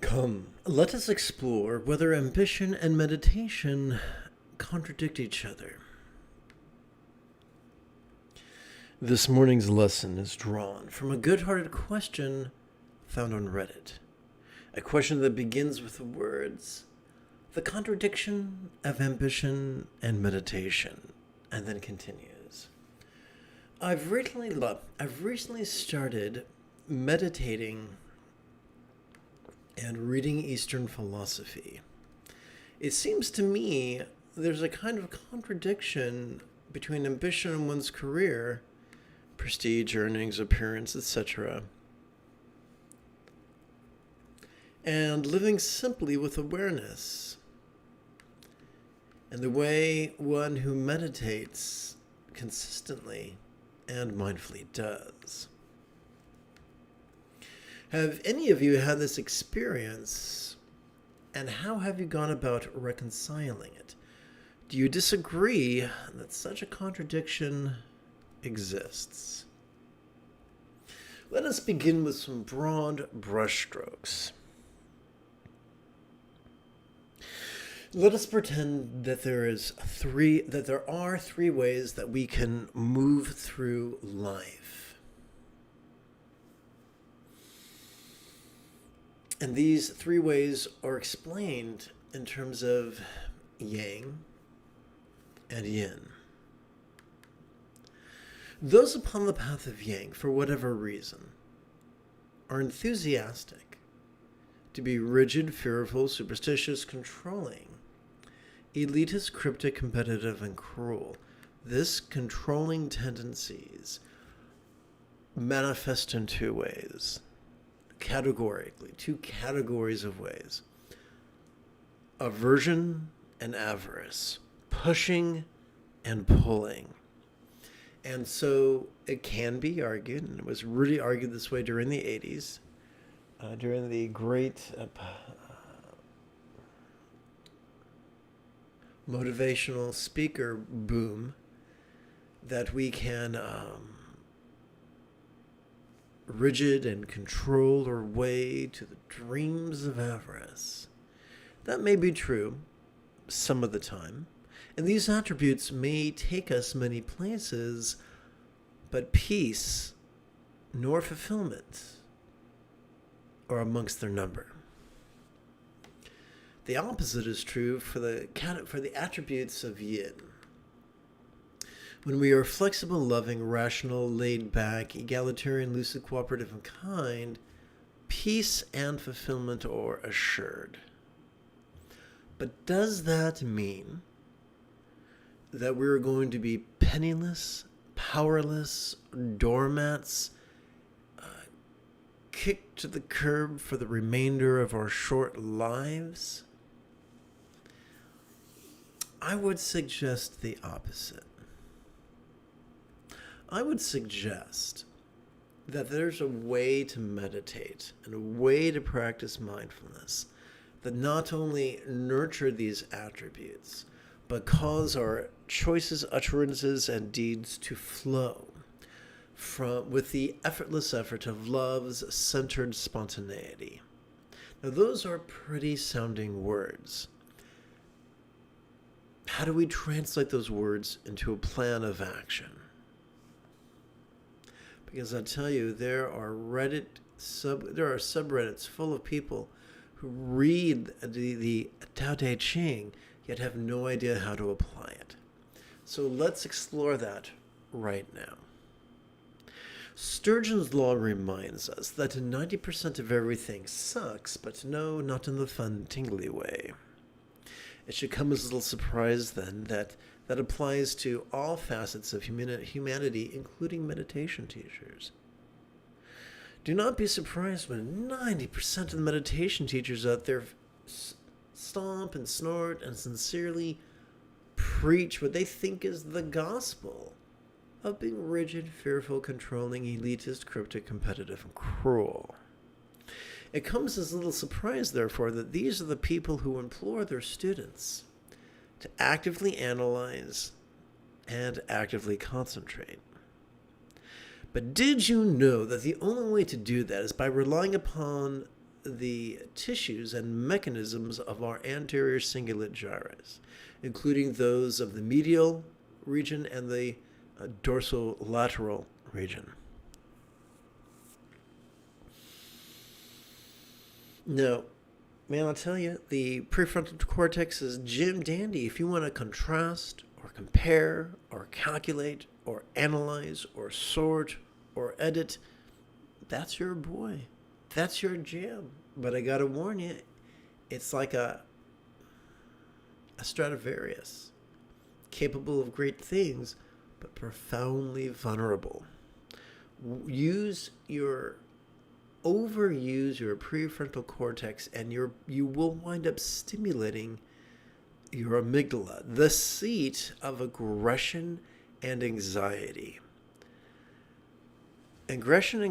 Come, let us explore whether ambition and meditation contradict each other. This morning's lesson is drawn from a good-hearted question found on Reddit. A question that begins with the words, "The contradiction of ambition and meditation," and then continues. I've recently started meditating and reading Eastern philosophy. It seems to me there's a kind of contradiction between ambition in one's career, prestige, earnings, appearance, etc., and living simply with awareness, and the way one who meditates consistently and mindfully does. Have any of you had this experience, and how have you gone about reconciling it? Do you disagree that such a contradiction exists? Let us begin with some broad brushstrokes. Let us pretend that there are three ways that we can move through life. And these three ways are explained in terms of yang and yin. Those upon the path of yang, for whatever reason, are enthusiastic to be rigid, fearful, superstitious, controlling, elitist, cryptic, competitive, and cruel. This controlling tendencies manifest in two ways. Categorically, two categories of ways: aversion and avarice, pushing and pulling. And so it can be argued, and it was really argued this way during the 80s, during the great motivational speaker boom, that we can rigid and control our way to the dreams of avarice. That may be true some of the time, and these attributes may take us many places, but peace nor fulfillment are amongst their number. The opposite is true for the attributes of yin. When we are flexible, loving, rational, laid back, egalitarian, lucid, cooperative, and kind, peace and fulfillment are assured. But does that mean that we're going to be penniless, powerless, doormats, kicked to the curb for the remainder of our short lives? I would suggest the opposite. I would suggest that there's a way to meditate and a way to practice mindfulness that not only nurture these attributes, but cause our choices, utterances, and deeds to flow with the effortless effort of love's centered spontaneity. Now, those are pretty sounding words. How do we translate those words into a plan of action? Because I tell you, there are subreddits full of people who read the Tao Te Ching, yet have no idea how to apply it. So let's explore that right now. Sturgeon's Law reminds us that 90% of everything sucks, but no, not in the fun, tingly way. It should come as a little surprise, then, that applies to all facets of humanity, including meditation teachers. Do not be surprised when 90% of the meditation teachers out there stomp and snort and sincerely preach what they think is the gospel of being rigid, fearful, controlling, elitist, cryptic, competitive, and cruel. It comes as a little surprise, therefore, that these are the people who implore their students to actively analyze and actively concentrate. But did you know that the only way to do that is by relying upon the tissues and mechanisms of our anterior cingulate gyrus, including those of the medial region and the dorsolateral region? Now, man, I'll tell you, the prefrontal cortex is Jim Dandy. If you want to contrast or compare or calculate or analyze or sort or edit, that's your boy. That's your jam. But I gotta warn you, it's like a Stradivarius, capable of great things, but profoundly vulnerable. Overuse your prefrontal cortex, and you will wind up stimulating your amygdala, the seat of aggression and anxiety. Aggression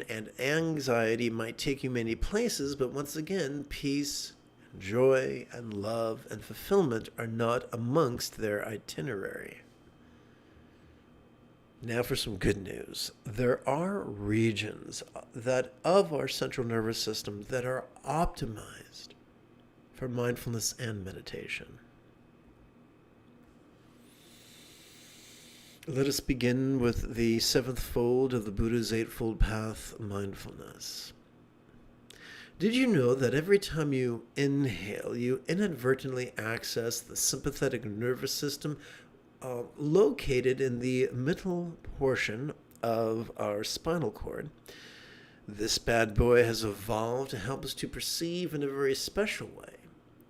and anxiety might take you many places, but once again, peace, and joy, and love, and fulfillment are not amongst their itinerary. Now for some good news. There are regions of our central nervous system that are optimized for mindfulness and meditation. Let us begin with the seventh fold of the Buddha's Eightfold Path, mindfulness. Did you know that every time you inhale, you inadvertently access the sympathetic nervous system located in the middle portion of our spinal cord? This bad boy has evolved to help us to perceive in a very special way,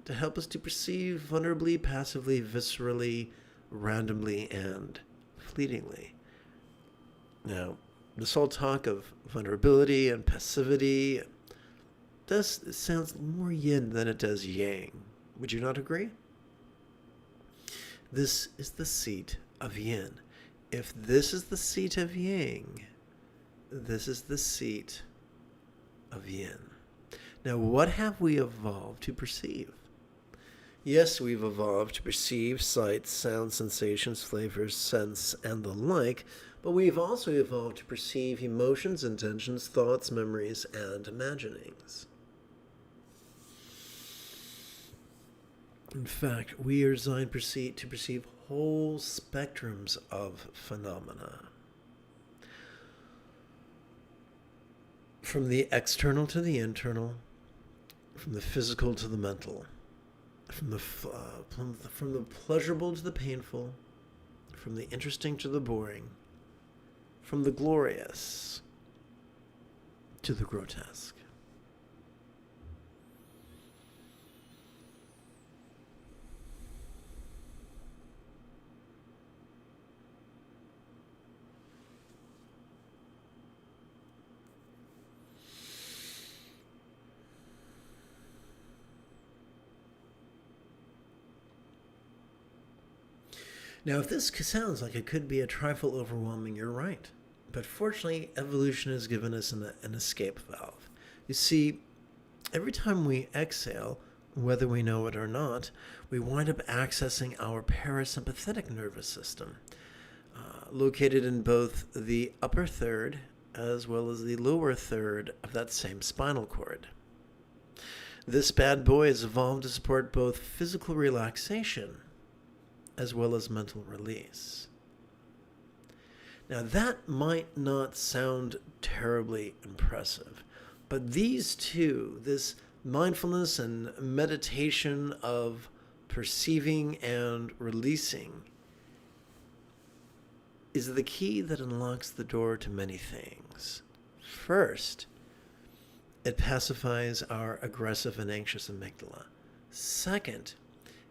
to help us to perceive vulnerably, passively, viscerally, randomly, and fleetingly. Now, this whole talk of vulnerability and passivity sounds more yin than it does yang. Would you not agree? This is the seat of yin. If this is the seat of yang, this is the seat of yin. Now, what have we evolved to perceive? Yes, we've evolved to perceive sights, sounds, sensations, flavors, scents, and the like, but we've also evolved to perceive emotions, intentions, thoughts, memories, and imaginings. In fact, we are designed to perceive whole spectrums of phenomena. From the external to the internal, from the physical to the mental, from the pleasurable to the painful, from the interesting to the boring, from the glorious to the grotesque. Now, if this sounds like it could be a trifle overwhelming, you're right. But fortunately, evolution has given us an escape valve. You see, every time we exhale, whether we know it or not, we wind up accessing our parasympathetic nervous system, located in both the upper third as well as the lower third of that same spinal cord. This bad boy has evolved to support both physical relaxation as well as mental release. Now, that might not sound terribly impressive, but these two, this mindfulness and meditation of perceiving and releasing, is the key that unlocks the door to many things. First, it pacifies our aggressive and anxious amygdala. Second,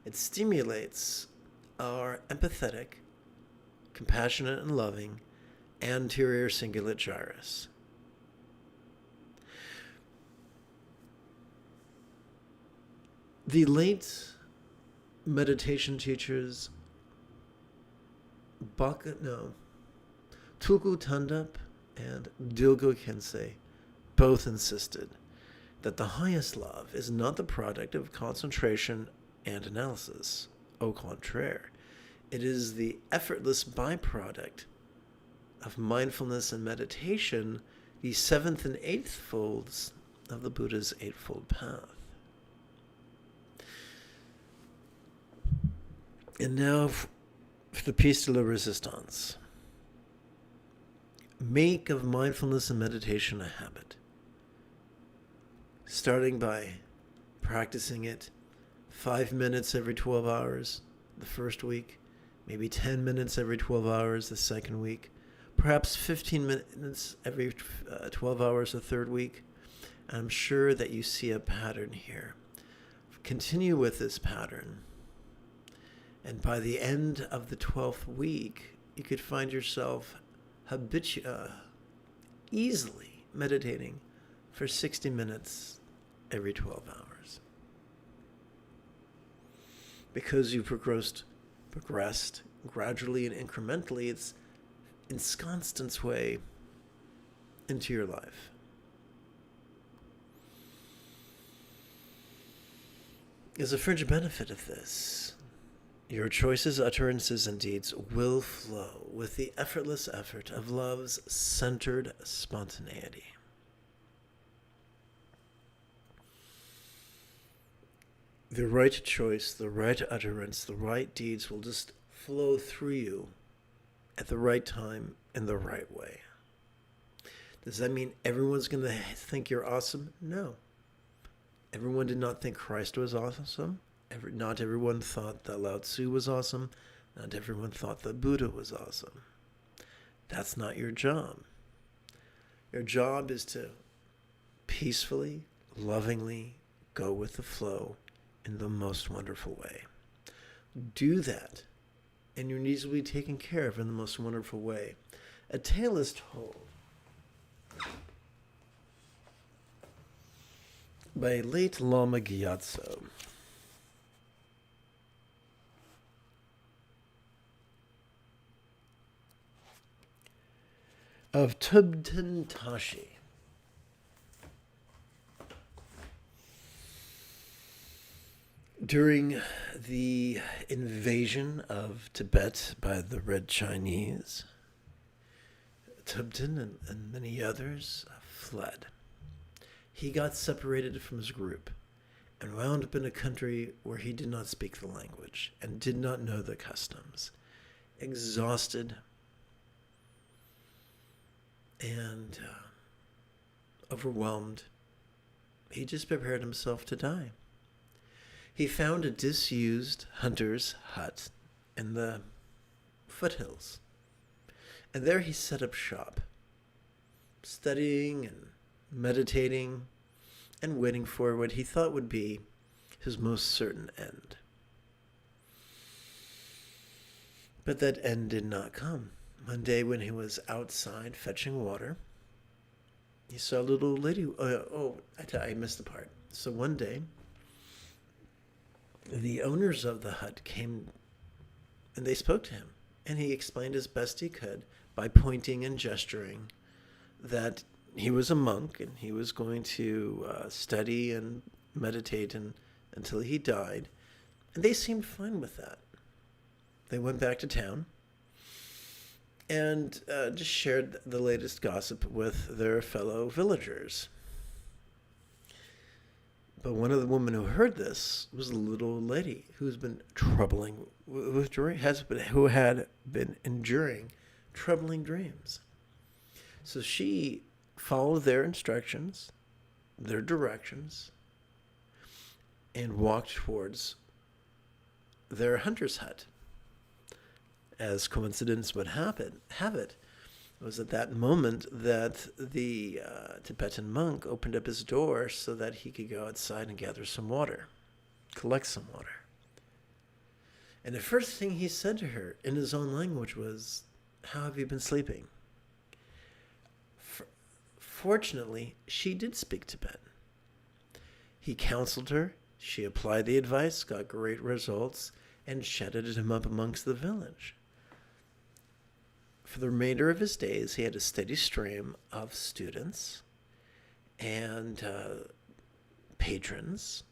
it stimulates our empathetic, compassionate, and loving anterior cingulate gyrus. The late meditation teachers Tulku Thondup and Dilgo Khyentse both insisted that the highest love is not the product of concentration and analysis. Au contraire, it is the effortless byproduct of mindfulness and meditation the seventh and eighth folds of the Buddha's Eightfold Path. And now for the piece de la resistance. Make of mindfulness and meditation a habit. Starting by practicing it 5 minutes every 12 hours the first week, maybe 10 minutes every 12 hours the second week, perhaps 15 minutes every 12 hours the third week. And I'm sure that you see a pattern here. Continue with this pattern. And by the end of the 12th week, you could find yourself easily meditating for 60 minutes every 12 hours. Because you progressed gradually and incrementally, it's ensconced its way into your life. As a fringe benefit of this, your choices, utterances, and deeds will flow with the effortless effort of love's centered spontaneity. The right choice, the right utterance, the right deeds will just flow through you at the right time in the right way. Does that mean everyone's going to think you're awesome? No. Everyone did not think Christ was awesome. Not everyone thought that Lao Tzu was awesome. Not everyone thought that Buddha was awesome. That's not your job. Your job is to peacefully, lovingly go with the flow in the most wonderful way. Do that, and your needs will be taken care of in the most wonderful way. A tale is told by late Lama Gyatso of Tubten Tashi. During the invasion of Tibet by the Red Chinese, Tubten and many others fled. He got separated from his group and wound up in a country where he did not speak the language and did not know the customs. Exhausted and overwhelmed, he just prepared himself to die. He found a disused hunter's hut in the foothills, and there he set up shop, studying and meditating and waiting for what he thought would be his most certain end. But that end did not come. One day when he was outside fetching water, he saw a little lady. I missed the part. So one day, the owners of the hut came and they spoke to him. And he explained as best he could by pointing and gesturing that he was a monk and he was going to study and meditate until he died. And they seemed fine with that. They went back to town and just shared the latest gossip with their fellow villagers. But one of the women who heard this was a little lady who's been troubling who had been enduring troubling dreams. So she followed their instructions, their directions, and walked towards their hunter's hut. As coincidence would have it, it was at that moment that the Tibetan monk opened up his door so that he could go outside and gather some water, collect some water. And the first thing he said to her in his own language was, "How have you been sleeping?" Fortunately, she did speak Tibetan. He counseled her, she applied the advice, got great results, and shedded him up amongst the village. For the remainder of his days, he had a steady stream of students and patrons,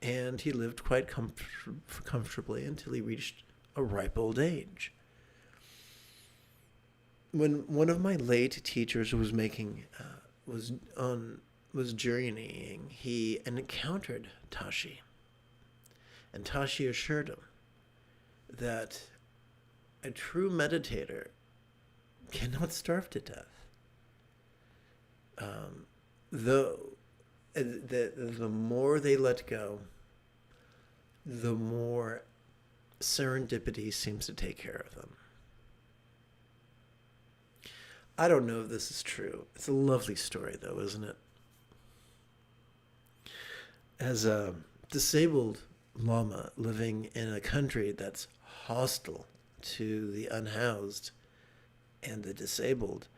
and he lived quite comfortably until he reached a ripe old age. when one of my late teachers was was journeying, he encountered Tashi, and Tashi assured him that a true meditator cannot starve to death. The more they let go, the more serendipity seems to take care of them. I don't know if this is true. It's a lovely story, though, isn't it? As a disabled Lama living in a country that's hostile to the unhoused and the disabled,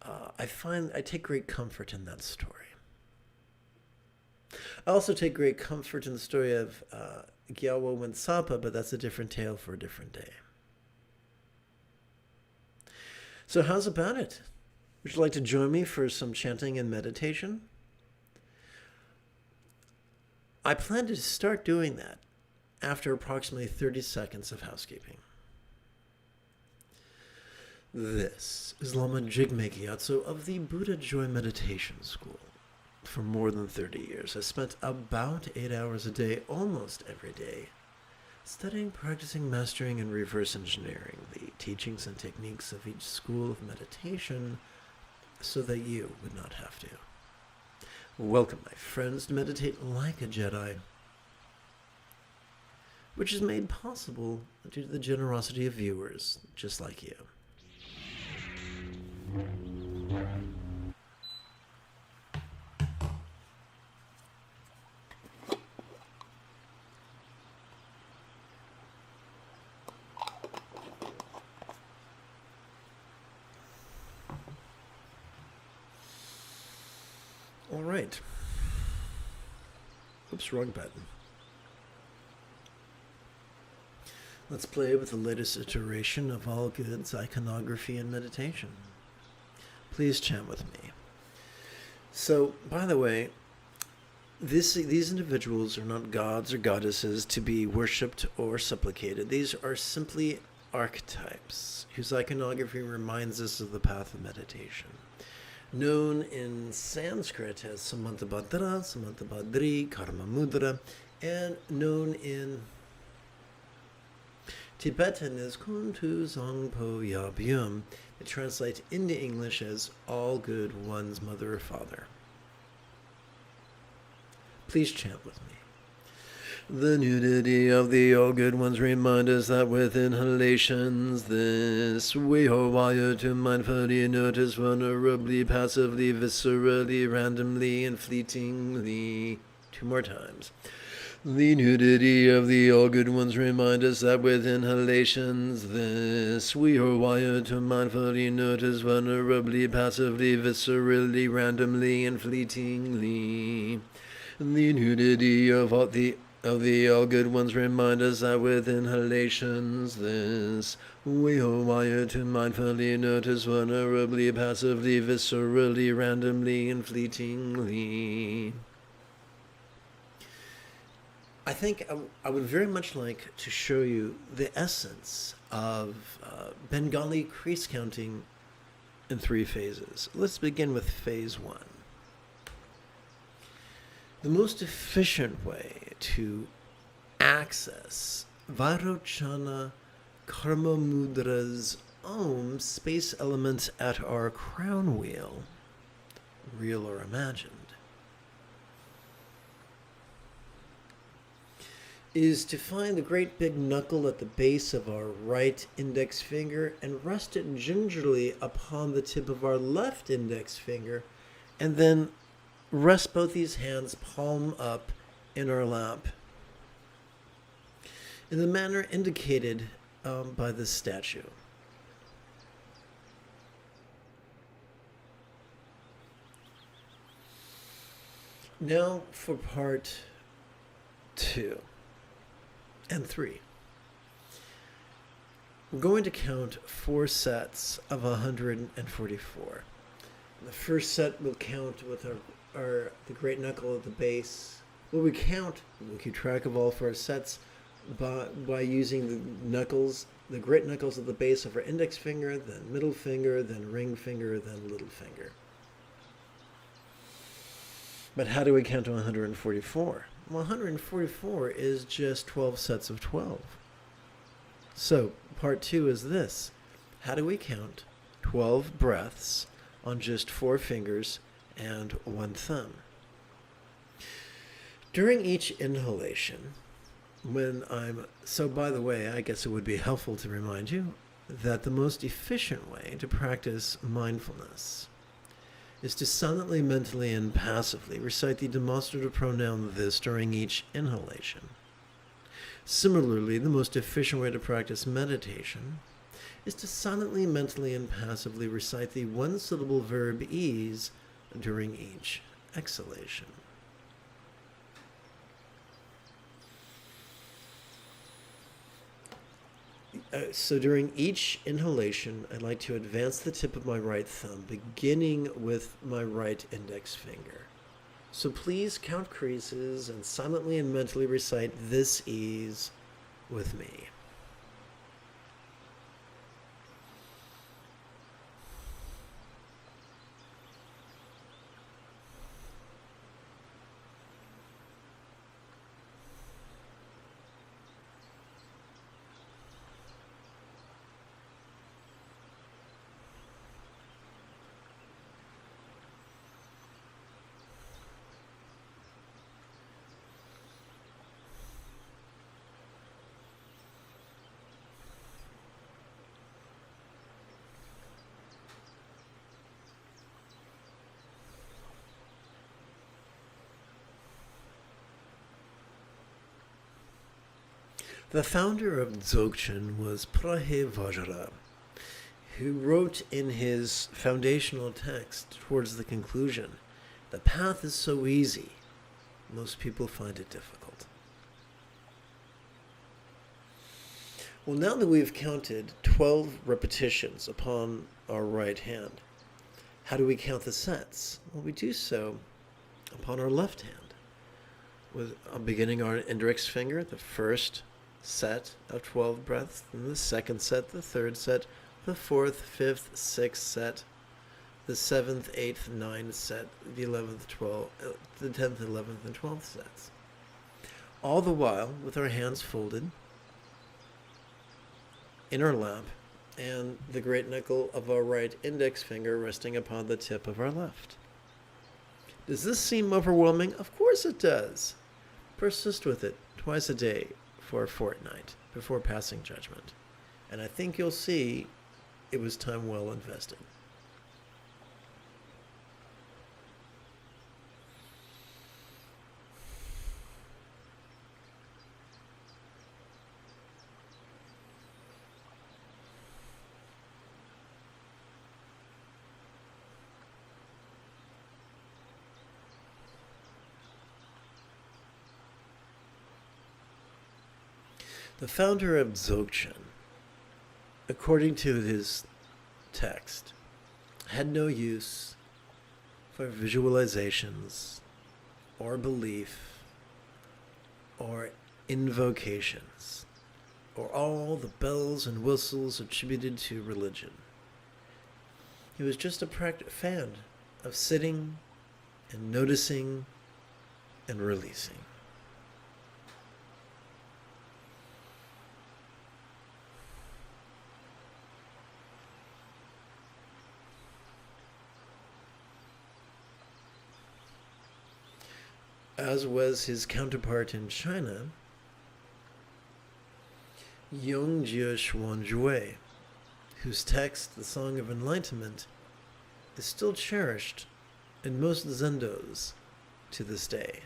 I take great comfort in that story. I also take great comfort in the story of Gyatso and Sapa, but that's a different tale for a different day. So how's about it? Would you like to join me for some chanting and meditation? I plan to start doing that after approximately 30 seconds of housekeeping. This is Lama Jigme Gyatso of the Buddha Joy Meditation School. For more than 30 years, I spent about 8 hours a day, almost every day, studying, practicing, mastering, and reverse engineering the teachings and techniques of each school of meditation so that you would not have to. Welcome, my friends, to meditate like a Jedi, which is made possible due to the generosity of viewers just like you. All right. Oops, wrong button. Let's play with the latest iteration of All Good's iconography and meditation. Please chant with me. So, by the way, these individuals are not gods or goddesses to be worshipped or supplicated. These are simply archetypes whose iconography reminds us of the path of meditation. Known in Sanskrit as Samantabhadra, Samantabhadri, Karma Mudra, and known in Tibetan as Kuntu Zangpo Yabyum. It translates into English as All Good One's Mother or Father. Please chant with me. The nudity of the All Good Ones remind us that with inhalations this we are wired to mindfully notice vulnerably, passively, viscerally, randomly, and fleetingly. 2 more times. The nudity of the All Good Ones remind us that with inhalations this we are wired to mindfully notice vulnerably, passively, viscerally, randomly, and fleetingly. The nudity of the All Good Ones remind us that with inhalations this we are wired to mindfully notice vulnerably, passively, viscerally, randomly, and fleetingly. I think I would very much like to show you the essence of Bengali crease counting in 3 phases. Let's begin with phase 1. The most efficient way to access Vairochana Karma Mudra's Om space elements at our crown wheel, real or imagined, is to find the great big knuckle at the base of our right index finger and rest it gingerly upon the tip of our left index finger, and then rest both these hands palm up in our lap in the manner indicated by this statue. Now for part 2 and 3. We're going to count 4 sets of 144. The first set will count with the great knuckle at the base. Well, we'll keep track of all 4 sets by using the knuckles the great knuckles at the base of our index finger, then middle finger, then ring finger, then little finger. But how do we count to 144? Well, 144 is just 12 sets of 12. So, part 2 is this. How do we count 12 breaths on just 4 fingers and 1 thumb? During each inhalation, so by the way, I guess it would be helpful to remind you that the most efficient way to practice mindfulness is to silently, mentally, and passively recite the demonstrative pronoun this during each inhalation. Similarly, the most efficient way to practice meditation is to silently, mentally, and passively recite the one-syllable verb ease during each exhalation. So during each inhalation, I'd like to advance the tip of my right thumb, beginning with my right index finger. So please count creases and silently and mentally recite this ease with me. The founder of Dzogchen was Prahe Vajra, who wrote in his foundational text towards the conclusion, "The path is so easy, most people find it difficult." Well, now that we've counted 12 repetitions upon our right hand, how do we count the sets? Well, we do so upon our left hand, with beginning our index finger, the first set of 12 breaths, then the second set, the third set, the fourth, fifth, sixth set, the 7th, 8th, 9th set, the 11th, 12th, the 10th, 11th, and 12th sets. All the while with our hands folded in our lap and the great knuckle of our right index finger resting upon the tip of our left. Does this seem overwhelming? Of course it does. Persist with it twice a day for a fortnight before passing judgment. And I think you'll see it was time well invested. The founder of Dzogchen, according to his text, had no use for visualizations or belief or invocations or all the bells and whistles attributed to religion. He was just a fan of sitting and noticing and releasing. As was his counterpart in China, Yongjie Xuanzhui, whose text, The Song of Enlightenment, is still cherished in most zendos to this day.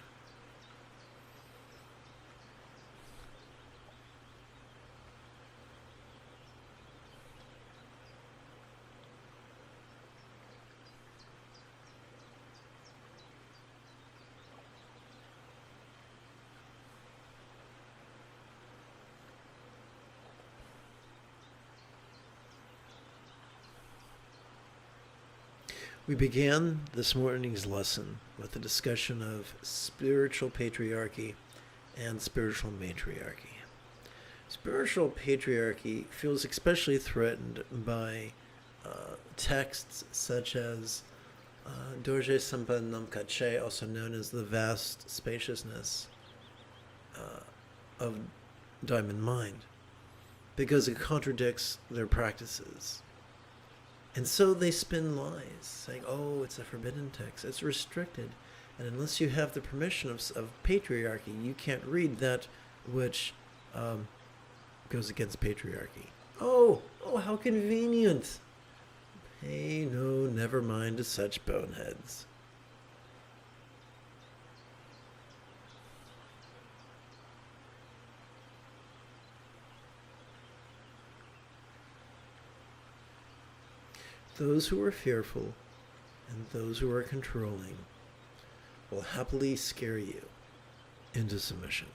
We began this morning's lesson with a discussion of spiritual patriarchy and spiritual matriarchy. Spiritual patriarchy feels especially threatened by texts such as Dorje Sampa Namkache, also known as the vast spaciousness of Diamond Mind, because it contradicts their practices. And so they spin lies, saying, oh, it's a forbidden text, it's restricted, and unless you have the permission of patriarchy, you can't read that which goes against patriarchy. Oh, how convenient. Pay no, never mind to such boneheads. Those who are fearful and those who are controlling will happily scare you into submission.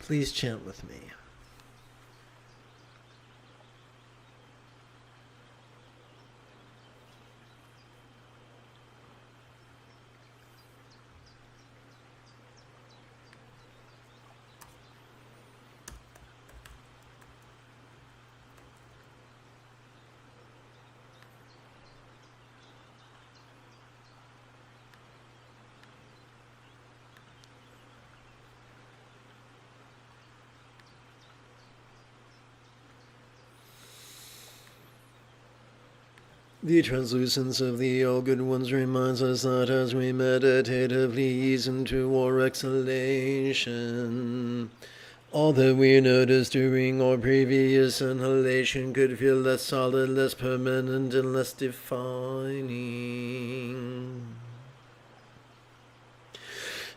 Please chant with me. The translucence of the All Good Ones reminds us that as we meditatively ease into our exhalation, all that we noticed during our previous inhalation could feel less solid, less permanent, and less defining.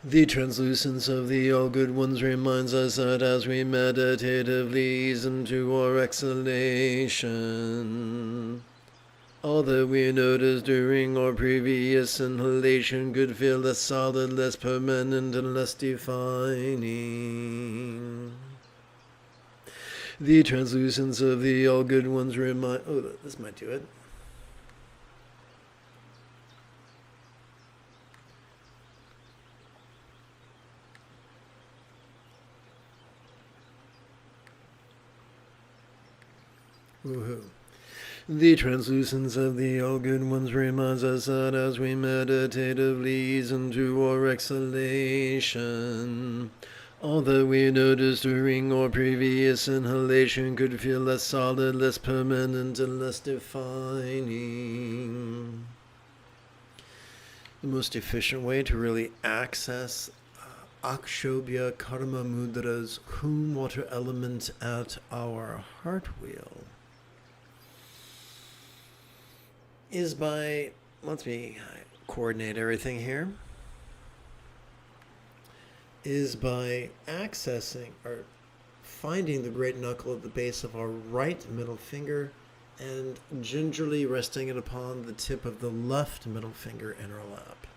The translucence of the All Good Ones reminds us that as we meditatively ease into our exhalation, all that we noticed during our previous inhalation could feel less solid, less permanent, and less defining. The translucence of the All Good Ones remind... Oh, this might do it. Woohoo. The translucence of the All Good Ones reminds us that as we meditatively ease into our exhalation, all that we noticed during our previous inhalation could feel less solid, less permanent, and less defining. The most efficient way to really access Akshobhya Karma Mudra's Hum water element at our heart wheel is by, let me coordinate everything here, is by accessing or finding the great knuckle at the base of our right middle finger and gingerly resting it upon the tip of the left middle finger in our lap.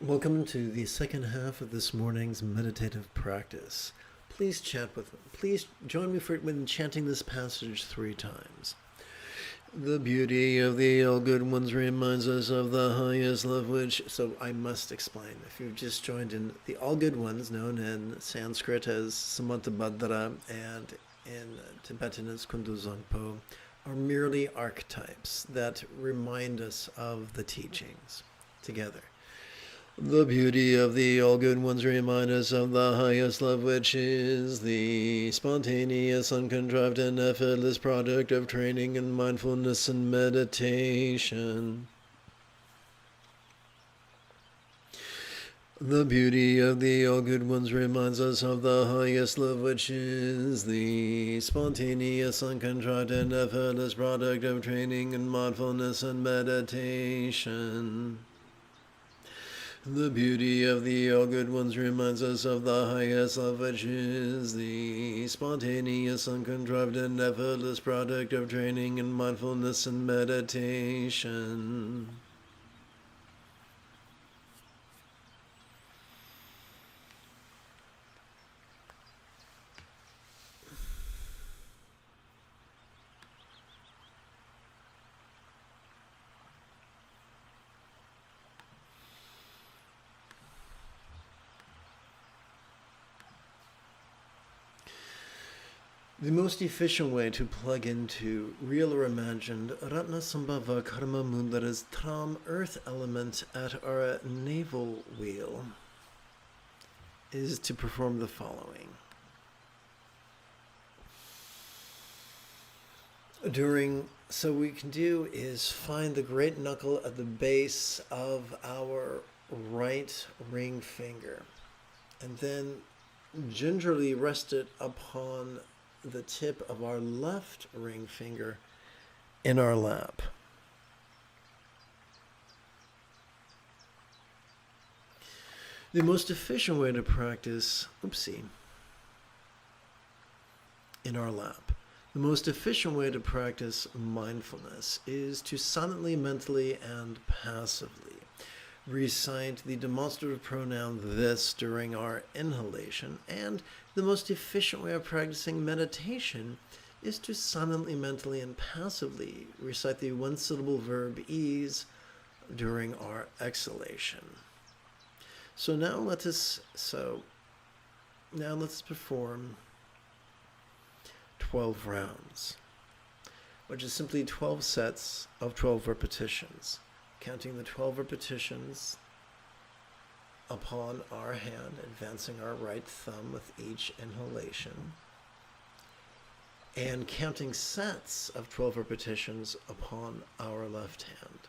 Welcome to the second half of this morning's meditative practice. Please chant with me. Please join me when chanting this passage 3 times. The beauty of the all good ones reminds us of the highest love which... So I must explain. If you've just joined in, the all good ones, known in Sanskrit as Samantabhadra and in Tibetan as Kunduzangpo, are merely archetypes that remind us of the teachings. Together. The beauty of the all good ones remind us of the highest love, which is the spontaneous, uncontrived, and effortless product of training in mindfulness and meditation. The beauty of the all good ones reminds us of the highest love, which is the spontaneous, uncontrived, and effortless product of training in mindfulness and meditation. The beauty of the all good ones reminds us of the highest love, which is the spontaneous, uncontrived, and effortless product of training in mindfulness and meditation. The most efficient way to plug into real or imagined Ratnasambhava Karma Mundara's Tram earth element at our navel wheel is to perform the following. So what we can do is find the great knuckle at the base of our right ring finger and then gingerly rest it upon the tip of our left ring finger in our lap. The most efficient way to practice, in our lap. The most efficient way to practice mindfulness is to silently, mentally, and passively recite the demonstrative pronoun this during our inhalation, and the most efficient way of practicing meditation is to silently, mentally, and passively recite the one-syllable verb ease during our exhalation. So now let's perform 12 rounds, which is simply 12 sets of 12 repetitions. Counting the 12 repetitions upon our hand, advancing our right thumb with each inhalation, and counting sets of 12 repetitions upon our left hand.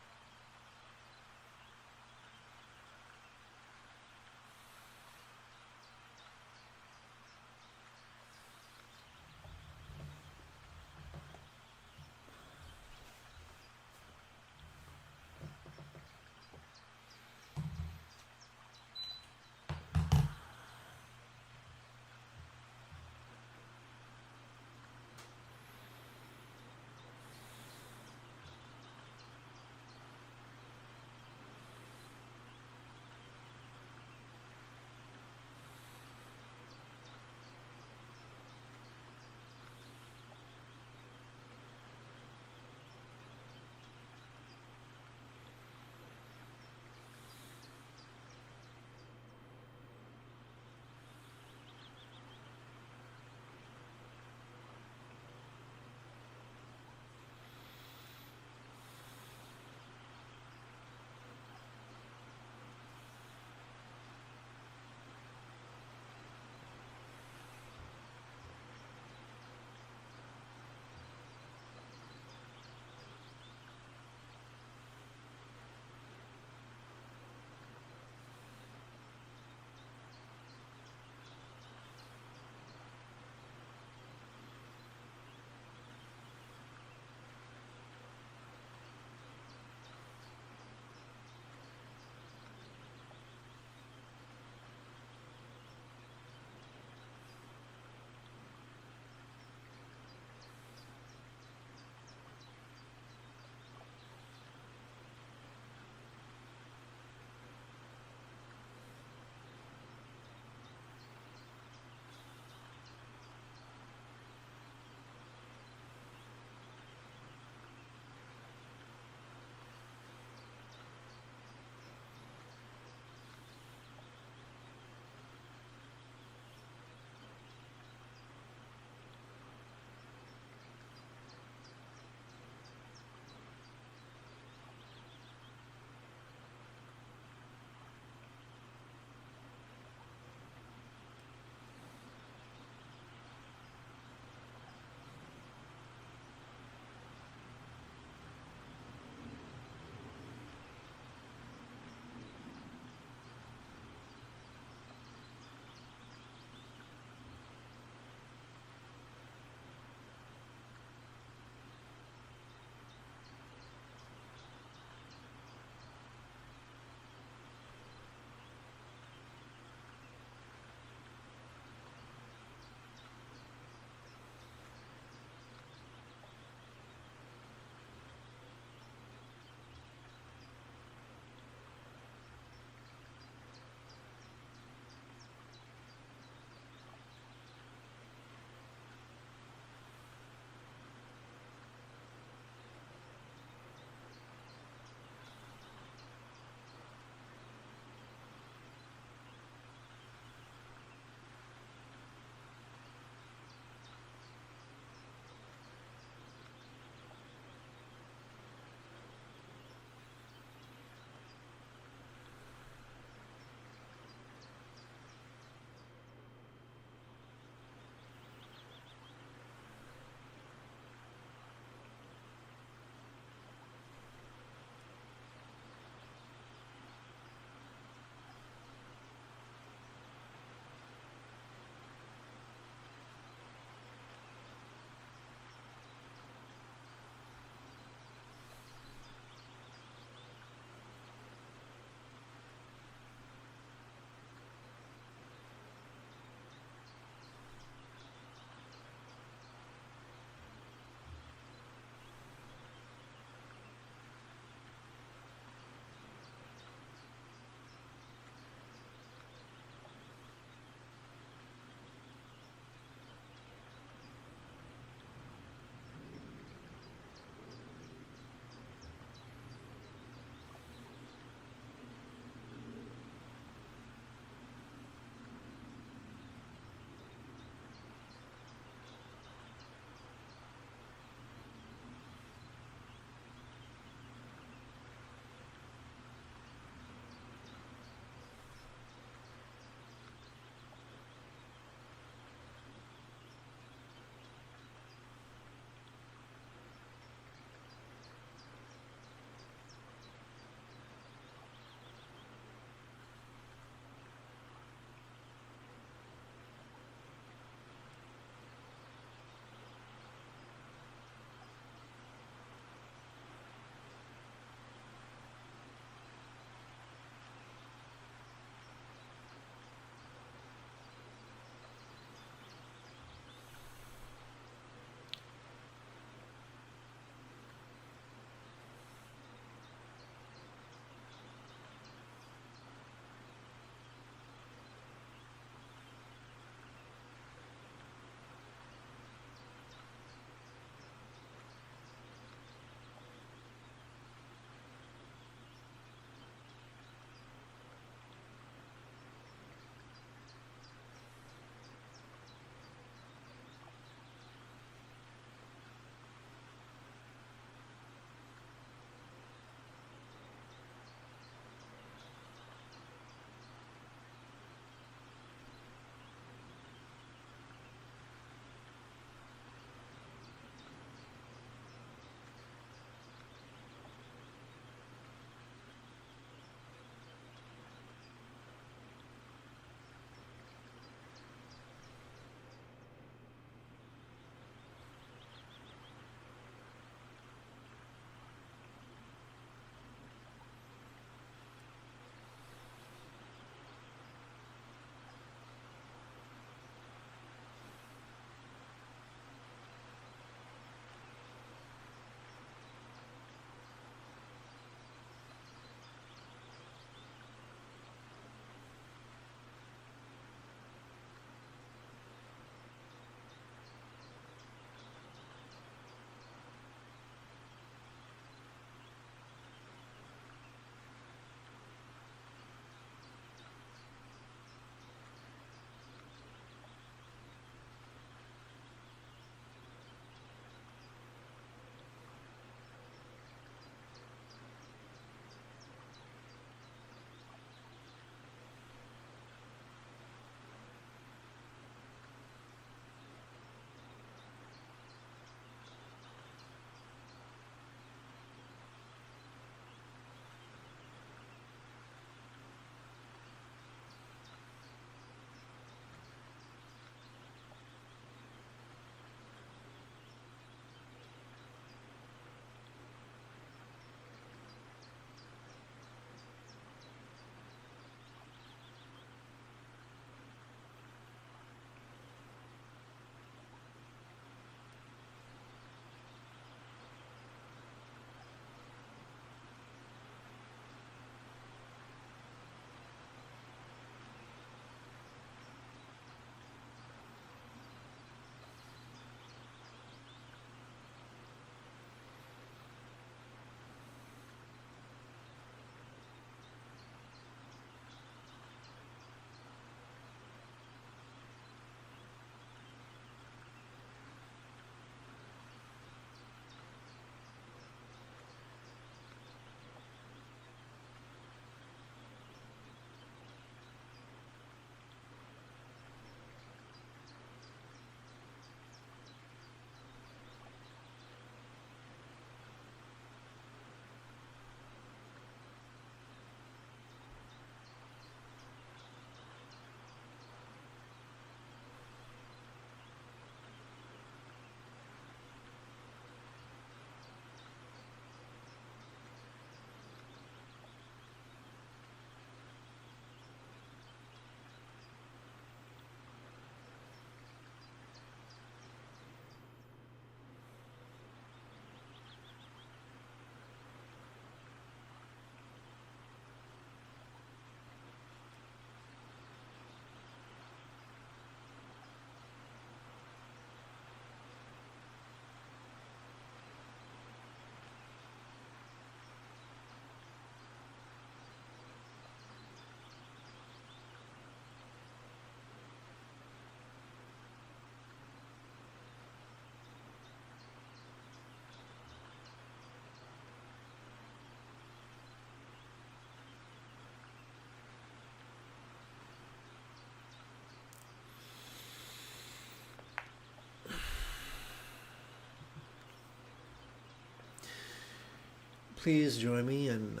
Please join me in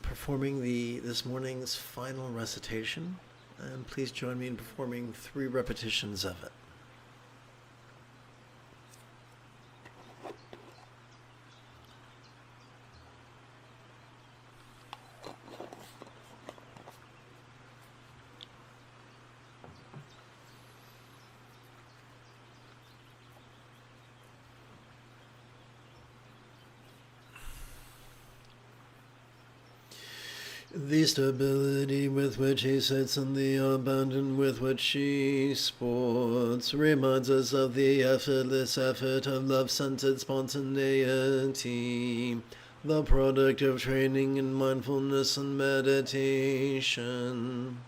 performing this morning's final recitation, and please join me in performing 3 repetitions of it. The stability with which he sits and the abandon with which he sports reminds us of the effortless effort of love-centered spontaneity, the product of training in mindfulness and meditation.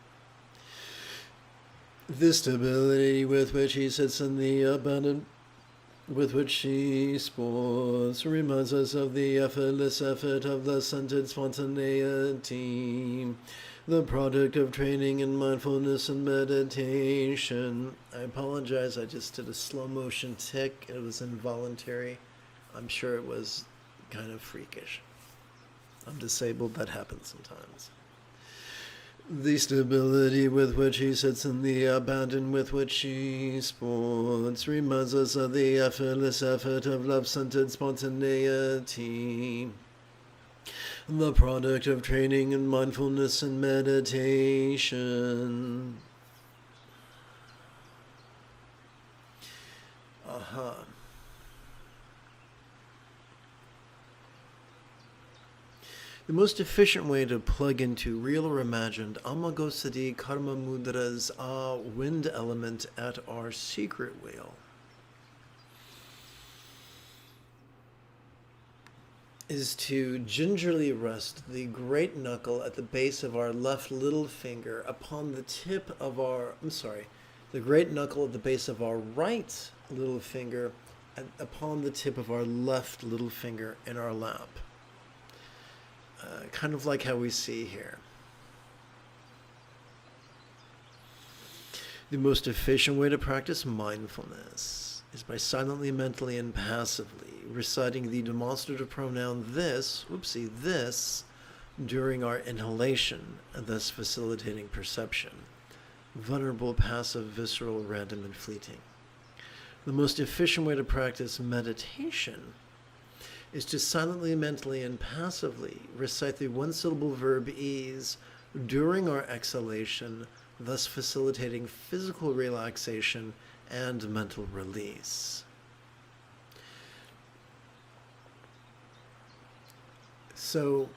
The stability with which he sits and the abandon with which he sports reminds us of the effortless effort of the centered spontaneity, the product of training in mindfulness and meditation. I apologize, I just did a slow motion tick. It was involuntary. I'm sure it was kind of freakish. I'm disabled, that happens sometimes. The stability with which he sits and the abandon with which he sports reminds us of the effortless effort of love-centered spontaneity, the product of training in mindfulness and meditation. The most efficient way to plug into real or imagined Amagosadi Karma Mudra's wind element at our secret wheel is to gingerly rest the great knuckle at the base of our left little finger upon the tip of our, the great knuckle at the base of our right little finger upon the tip of our left little finger in our lap. Kind of like how we see here. The most efficient way to practice mindfulness is by silently, mentally, and passively reciting the demonstrative pronoun this during our inhalation, and thus facilitating perception. Vulnerable, passive, visceral, random, and fleeting. The most efficient way to practice meditation is to silently, mentally, and passively recite the one-syllable verb ease during our exhalation, thus facilitating physical relaxation and mental release. So,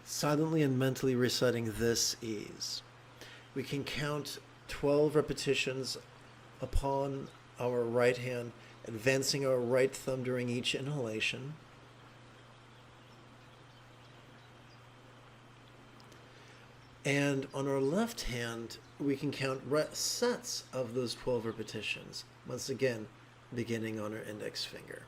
silently and mentally reciting this ease. We can count 12 repetitions upon our right hand, advancing our right thumb during each inhalation. And on our left hand, we can count sets of those 12 repetitions, once again, beginning on our index finger.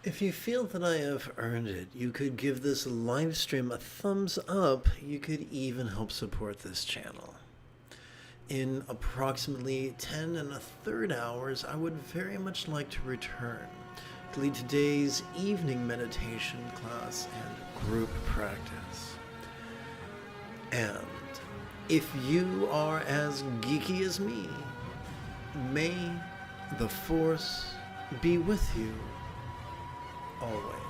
If you feel that I have earned it, you could give this live stream a thumbs up. You could even help support this channel. In approximately 10 1/3 hours, I would very much like to return to lead today's evening meditation class and group practice. And if you are as geeky as me, may the Force be with you always.